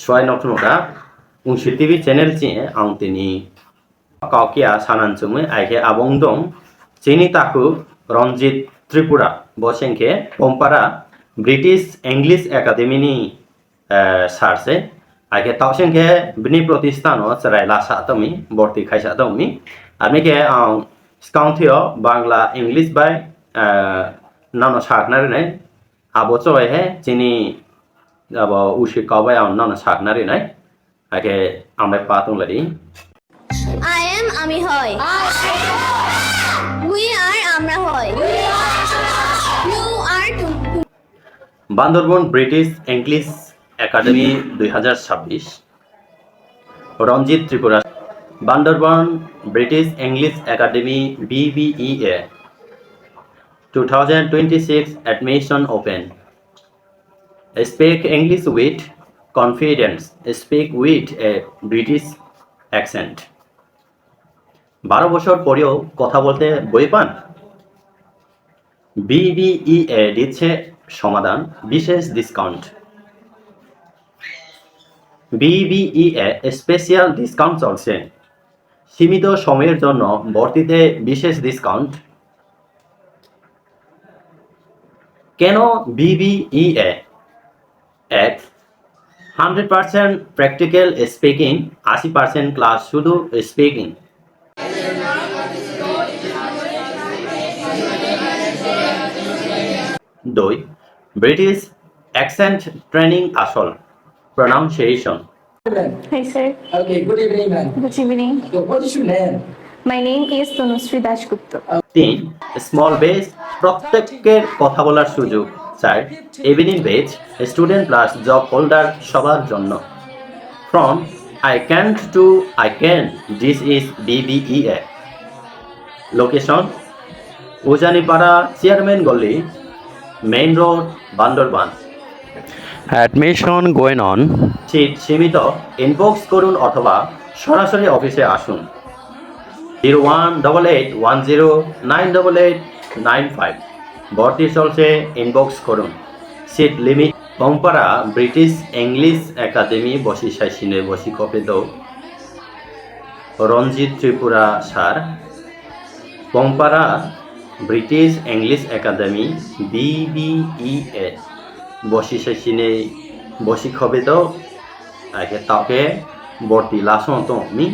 Soy nok nuka ungsi TV channel chi ang tini kaukia sanan chumui aike abong dong chini taku Ranjit Tripura bosengke pompara British English Academy ni sarse aike tausengke bini protistano cerai lasa tomi borti khaisa tomi amike ang scounthio Bangla English by nano saknari nai abo choi he chini abo ushi kawai ang nano saknari nai ake amai patung ladi. I am Ami Hoy. We are Amra Hoy. You are Tum. Bandarban British English academy 2026 Ranjit Tripura Bandarban British English academy BBEA 2026 admission open. Speak English with confidence. Speak with a British accent. 12 বছর পরেও কথা বলতে বই পান? BBEA দিচ্ছে সমাধান বিশেষ discount. BBEA special discount চলছে। সীমিত সময়ের জন্য ভর্তিতে বিশেষ ডিসকাউন্ট। কেন BBEA? 1 100% প্র্যাকটিক্যাল স্পিকিং, 80% ক্লাস শুধু স্পিকিং। 2 ব্রিটিশ অ্যাকসেন্ট ট্রেনিং আসল pronunciation. Hi, sir. Okay, good evening, ma'am. Good evening. So, what is your name? My name is Tanushree Dashgupta. 3 small batch প্রত্যেকের কথা বলার সুযোগ। 4 evening batch student plus job holder সবার জন্য। From I can't to I can, this is BBEA. Location Ujanipara chairman গলি, main road, Bandarban. Admission going on. Seat সীমিত। Inbox করুন অথবা সরাসরি অফিসে আসুন। 018810988895 ভর্তি চলছে, ইনবক্স করুন। Seat limit. Pompara British English academy বসি সাইসিনে বসি কপে দো Ranjit Tripura sir Pompara British English academy BBEA বসি সাইসিনে বসি কপে দো আগে তাকে ভর্তি লাসন তো me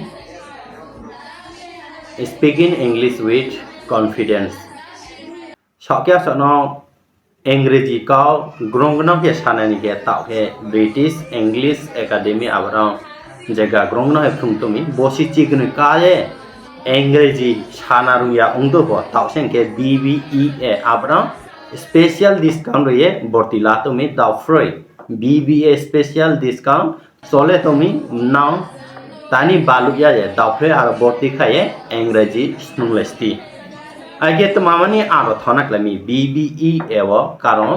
Speaking English with confidence. Sakya sono English kau grongno ke sanani ke tau ke British English Academy abrang jaga grongno he phungtumi bosi chignu kae English sanaru ya ungdo bo tau sen ke BBEA abrang special discount ye borti la tumi tau free BBA special discount chole tumi now তানি বালুকিয়া যে দাফে আর ভর্তি খায়ে ইংরেজি স্নুলেস্তি আগে তো মামানি আরো থনাকলামি BBEA কারণ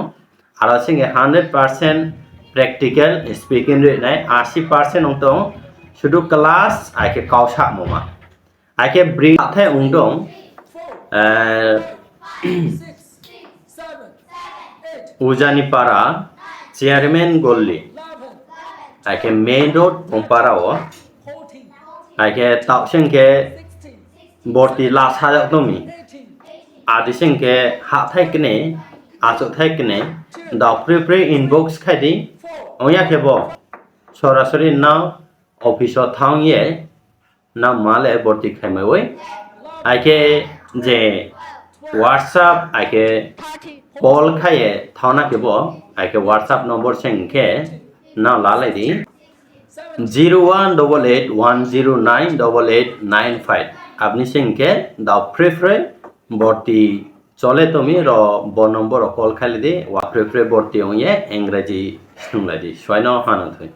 আর সঙ্গে 100% practical speaking রে নাই 80% অংত শুধু ক্লাস আইকে কাউসা মোমা আইকে ব্রি আথে উংদং উজানিপাড়া চেয়ারম্যান গল্লি আইকে মেইন রোড পম্পারাও আইকে তাওসেংকে ভর্তি লাসা তুমি আদিসেংকে হাথাইকনে আচথাইকনে দাও প্রে ইনবক্স খাইদি ওয়া খেব সরাসরি নাও অফিস থাউয়ে না মালে ভর্তি খাইমাই ওই আইকে যে হোয়াটসঅ্যাপ আইকে কল খাইয়ে থাউনা খেব আইকে হোয়াটসঅ্যাপ নম্বর সেংকে না লালাইদি 018810988895 আপনি সেংকে দাও প্রেফরে ভর্তি চলে তুমি র ব নম্বর কল খালি দি ওয়া প্রেফরে ভর্তি হইয়ে ইংরেজি শুনলাই দি 6 হানত হয়।